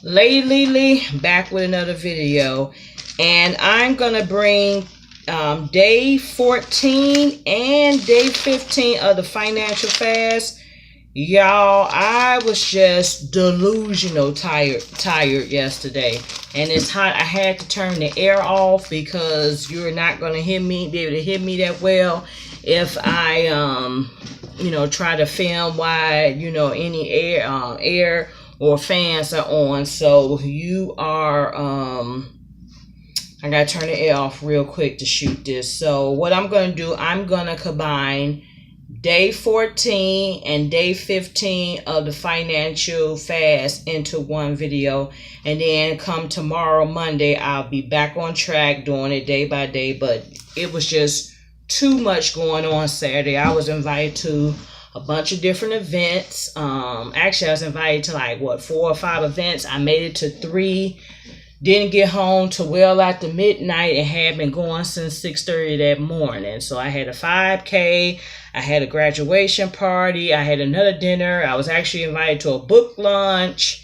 Lately, back with another video, and I'm gonna bring day 14 and day 15 of the financial fast. Y'all, I was just delusional tired yesterday, and it's hot. I had to turn the air off because you're not gonna be able to hear me that well if I try to film while any air or fans are on. So you are I gotta turn the air off real quick to shoot this. So what I'm gonna do, I'm gonna combine day 14 and day 15 of the financial fast into one video, and then come tomorrow, Monday, I'll be back on track doing it day by day. But it was just too much going on Saturday. I was invited to a bunch of different events. Actually, I was invited to 4 or 5 events. I made it to 3. Didn't get home till well after midnight, and had been going since 6:30 that morning. So I had a 5K, I had a graduation party, I had another dinner. I was actually invited to a book lunch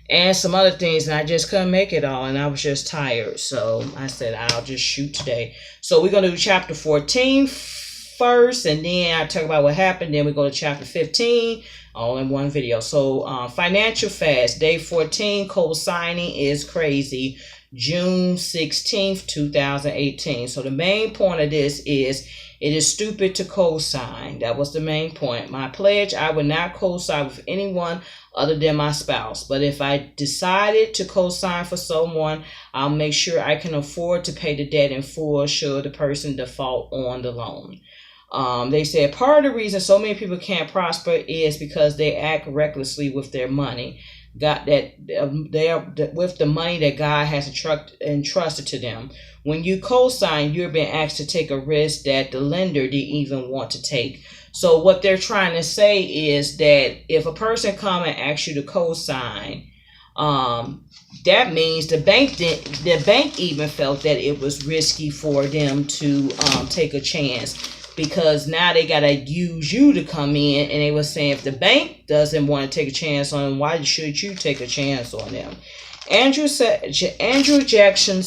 and some other things, and I just couldn't make it all, and I was just tired. So I said I'll just shoot today. So we're gonna do chapter 14 first, and then I talk about what happened. Then we go to chapter 15, all in one video. So financial fast, day 14, co-signing is crazy, June 16th, 2018. So the main point of this is it is stupid to co-sign. That was the main point. My pledge, I would not co-sign with anyone other than my spouse. But if I decided to co-sign for someone, I'll make sure I can afford to pay the debt in full should the person default on the loan. They said part of the reason so many people can't prosper is because they act recklessly with their money. They are with the money that God has entrusted to them. When you co-sign, you're being asked to take a risk that the lender didn't even want to take. So what they're trying to say is that if a person come and asks you to co-sign, that means the bank even felt that it was risky for them to take a chance, because now they gotta use you to come in, and they were saying if the bank doesn't want to take a chance on them, why should you take a chance on them? Andrew Jackson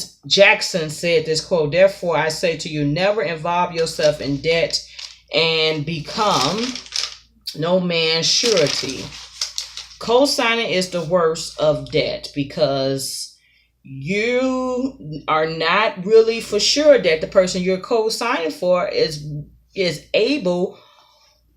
said this quote: "Therefore, I say to you, never involve yourself in debt and become no man's surety." Co-signing is the worst of debt because you are not really for sure that the person you're co-signing for is able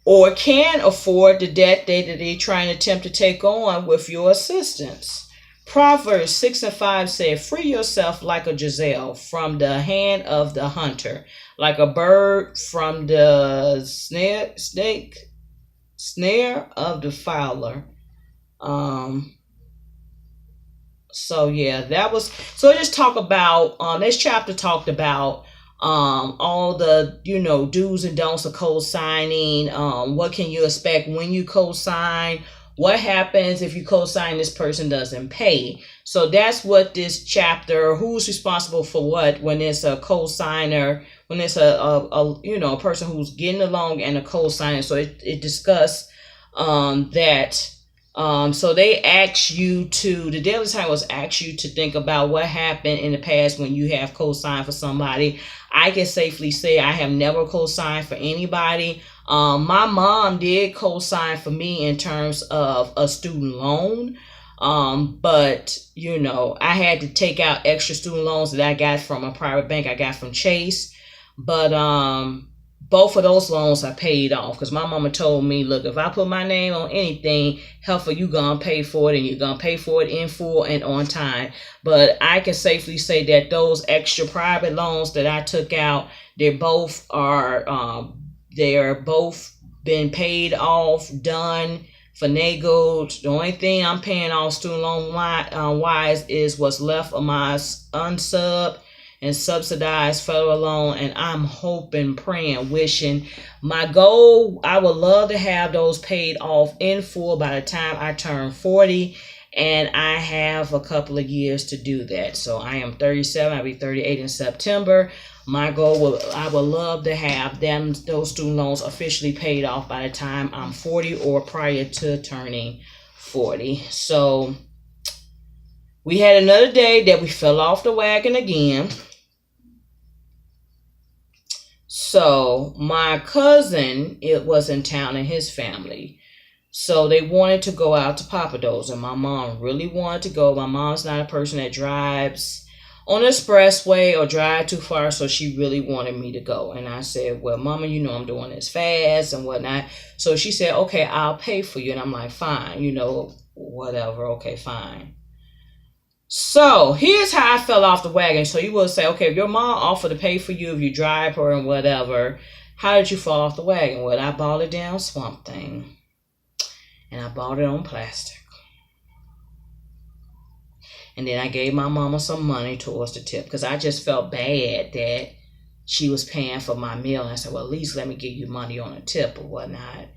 or can afford the debt that they're trying to attempt to take on with your assistance. Proverbs 6:5 said, "Free yourself like a gazelle from the hand of the hunter, like a bird from the snare of the fowler." So yeah, so just talk about this chapter talked about all the do's and don'ts of co-signing. What can you expect when you co-sign? What happens if you co-sign this person doesn't pay? So that's what this chapter, who's responsible for what when it's a co-signer, when it's a person who's getting a loan and a co-signer. So it discussed that. So they asked you the Daily Time was asked you to think about what happened in the past when you have co-signed for somebody. I can safely say I have never co-signed for anybody. My mom did co-sign for me in terms of a student loan. But I had to take out extra student loans that I got from a private bank I got from Chase. But both of those loans I paid off because my mama told me, look, if I put my name on anything, helpful, you gonna pay for it, and you're gonna pay for it in full and on time. But I can safely say that those extra private loans that I took out, they are both been paid off, done, finagled. The only thing I'm paying off student loan wise is what's left of my unsub and subsidized federal loan, and I'm hoping, praying, wishing. My goal, I would love to have those paid off in full by the time I turn 40, and I have a couple of years to do that. So I am 37, I'll be 38 in September. My goal, I would love to have those student loans officially paid off by the time I'm 40 or prior to turning 40. So We had another day that we fell off the wagon again. So my cousin, it was in town, and his family. So they wanted to go out to Papados, and my mom really wanted to go. My mom's not a person that drives on the expressway or drive too far, so she really wanted me to go. And I said, well, Mama, you know I'm doing this fast and whatnot. So she said, okay, I'll pay for you. And I'm like, fine, whatever, okay, fine. So here's how I fell off the wagon. So you will say, okay, if your mom offered to pay for you if you drive her and whatever, how did you fall off the wagon? Well, I bought it down Swamp Thing, and I bought it on plastic. And then I gave my mama some money towards the tip because I just felt bad that she was paying for my meal. And I said, well, at least let me give you money on a tip or whatnot.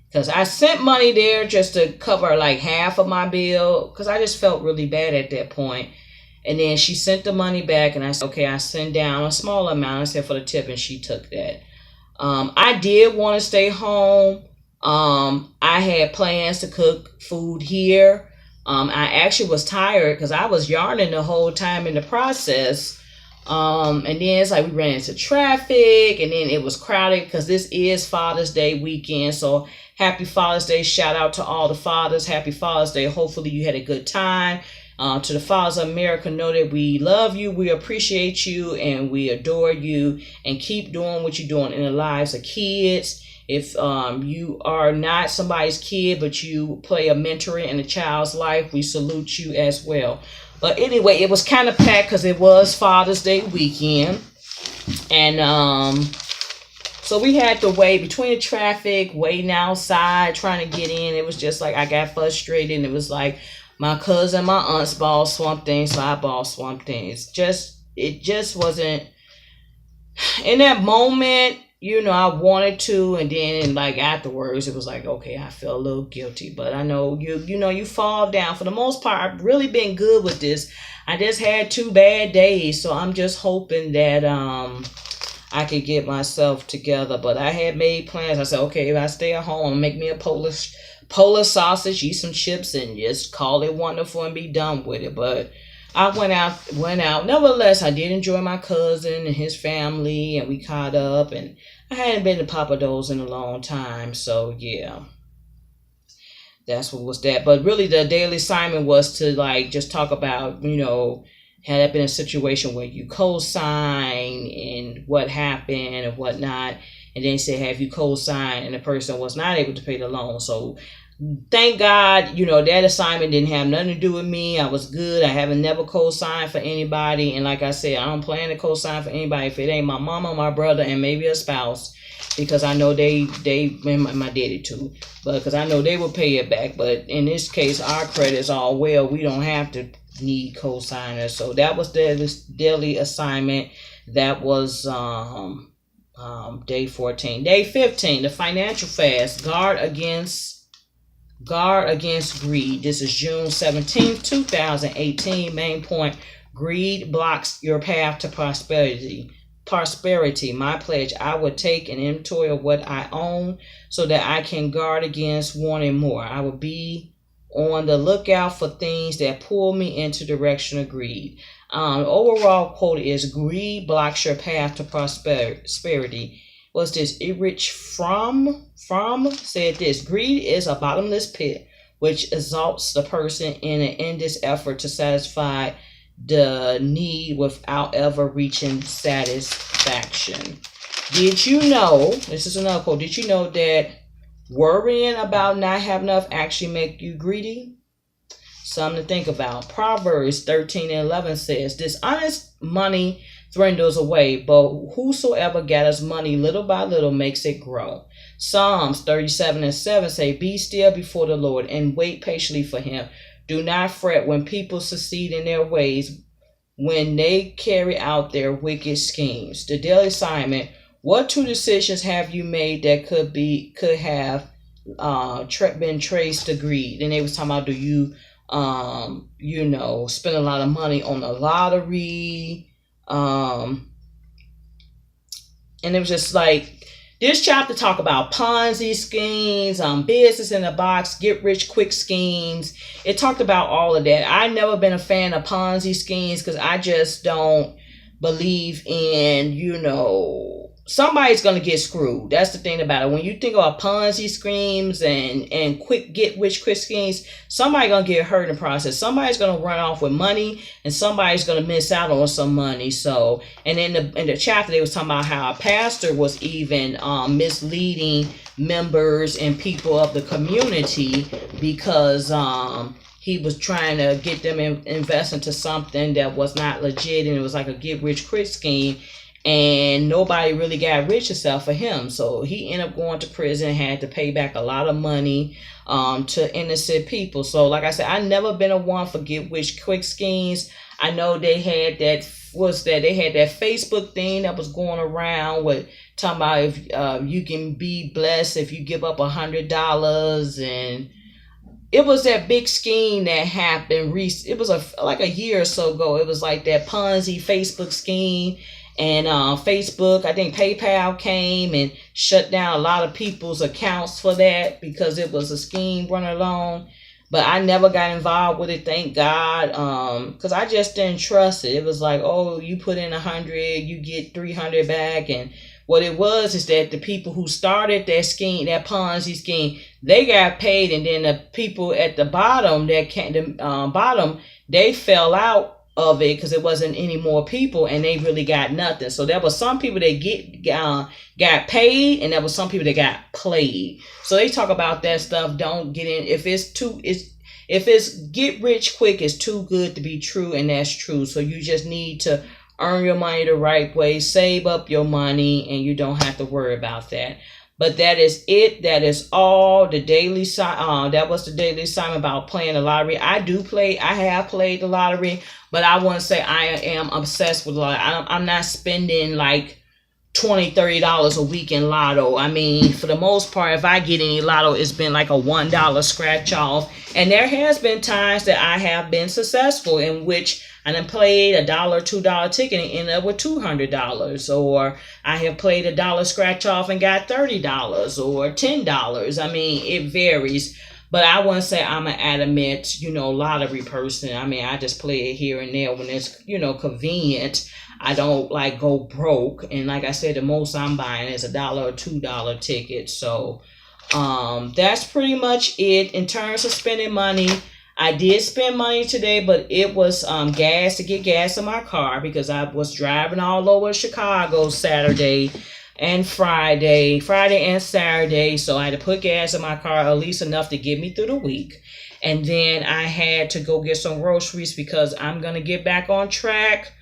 Because I sent money there just to cover like half of my bill because I just felt really bad at that point. And then she sent the money back, and I said, okay, I sent down a small amount, I said, for the tip, and she took that. I did want to stay home. I had plans to cook food here. I actually was tired because I was yarning the whole time in the process. And then it's like we ran into traffic, and then it was crowded because this is Father's Day weekend. So happy Father's Day. Shout out to all the fathers. Happy Father's Day. Hopefully you had a good time. To the fathers of America, know that we love you, we appreciate you, and we adore you. And keep doing what you're doing in the lives of kids. If you are not somebody's kid, but you play a mentor in a child's life, we salute you as well. But anyway, it was kind of packed because it was Father's Day weekend. And so we had to wait between the traffic, waiting outside, trying to get in. It was just like I got frustrated. And it was like my cousin, my aunts bought Swamp Thing, so I bought Swamp Thing. It just wasn't in that moment. I wanted to, and then like afterwards, it was like, okay, I feel a little guilty. But I know you fall down. For the most part, I've really been good with this. I just had 2 bad days, so I'm just hoping that I could get myself together. But I had made plans. I said, okay, if I stay at home, I'll make me a Polish sausage, eat some chips, and just call it wonderful and be done with it. But I went out. Nevertheless, I did enjoy my cousin and his family, and we caught up. And I hadn't been to Papados in a long time, so yeah, that's what was that. But really, the daily assignment was to like just talk about, had that been a situation where you co-sign and what happened and whatnot, and then say, have you co-signed and the person was not able to pay the loan. So thank God, that assignment didn't have nothing to do with me. I was good. I haven't never co-signed for anybody. And like I said, I don't plan to co-sign for anybody if it ain't my mama, my brother, and maybe a spouse. Because I know they and my daddy too. But because I know they will pay it back. But in this case, our credit is all well. We don't have to need co-signers. So that was the daily assignment. That was day 14. Day 15, the financial fast. Guard against greed. This is June 17th, 2018. Main point: greed blocks your path to prosperity. My pledge: I would take an inventory of what I own so that I can guard against wanting more. I will be on the lookout for things that pull me into the direction of greed. Overall quote is: greed blocks your path to prosperity. What's this? Erich Fromm said this: greed is a bottomless pit which exalts the person in an endless effort to satisfy the need without ever reaching satisfaction. Did you know, this is another quote, did you know that worrying about not having enough actually make you greedy? Something to think about. Proverbs 13:11 says, dishonest money dwindles away, but whosoever gathers money little by little makes it grow. Psalms 37:7 say, be still before the Lord and wait patiently for him. Do not fret when people succeed in their ways, when they carry out their wicked schemes. The daily assignment: what 2 decisions have you made that could have been traced to greed? And they was talking about, do you spend a lot of money on the lottery? And it was just like This chapter talk about Ponzi schemes, business in a box, get rich quick schemes. It talked about all of that. I never been a fan of Ponzi schemes because I just don't believe in, somebody's going to get screwed. That's the thing about it. When you think about Ponzi schemes and quick get rich quick schemes, somebody's going to get hurt in the process. Somebody's going to run off with money and somebody's going to miss out on some money. So, and in the chapter, they was talking about how a pastor was even misleading members and people of the community because he was trying to get them invest into something that was not legit, and it was like a get rich quick scheme. And nobody really got rich except for him. So he ended up going to prison, had to pay back a lot of money to innocent people. So like I said, I never been a one for get rich quick schemes. I know they had that Facebook thing that was going around with talking about if you can be blessed if you give up $100, and it was that big scheme that happened. It was like a year or so ago. It was like that Ponzi Facebook scheme. And Facebook, I think PayPal came and shut down a lot of people's accounts for that because it was a scheme running along. But I never got involved with it, thank God, because I just didn't trust it. It was like, oh, you put in 100, you get 300 back. And what it was is that the people who started that scheme, that Ponzi scheme, they got paid, and then the people at the bottom they fell out of it because it wasn't any more people, and they really got nothing. So there was some people that got paid, and there was some people that got played. So they talk about that stuff. Don't get in if it's get rich quick, it's too good to be true, and that's true. So you just need to earn your money the right way, save up your money, and you don't have to worry about that. But that is it. That is all. The daily that was the daily assignment about playing the lottery. I have played the lottery, but I wouldn't say I am obsessed with the lottery. I'm not spending like $20, $30 a week in lotto. I mean, for the most part, if I get any lotto, it's been like a $1 scratch off. And there has been times that I have been successful in which I done played $1, $2 ticket and ended up with $200. Or I have played $1 scratch off and got $30 or $10. I mean, it varies. But I wouldn't say I'm an adamant, lottery person. I mean, I just play it here and there when it's, convenient. I don't like go broke. And like I said, the most I'm buying is $1 or $2 ticket. So that's pretty much it in terms of spending money. I did spend money today, but it was gas to get gas in my car because I was driving all over Chicago Saturday and Friday and Saturday. So I had to put gas in my car, at least enough to get me through the week. And then I had to go get some groceries because I'm going to get back on track.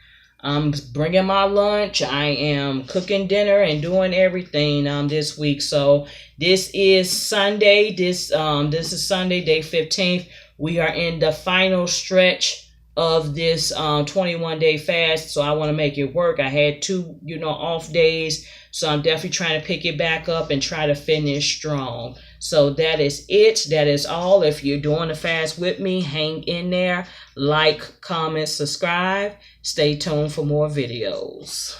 I'm bringing my lunch. I am cooking dinner and doing everything this week. So this is Sunday. This is Sunday, day 15th. We are in the final stretch of this 21-day fast. So I want to make it work. I had 2, off days. So I'm definitely trying to pick it back up and try to finish strong. So that is it. That is all. If you're doing the fast with me, hang in there. Like, comment, subscribe. Stay tuned for more videos.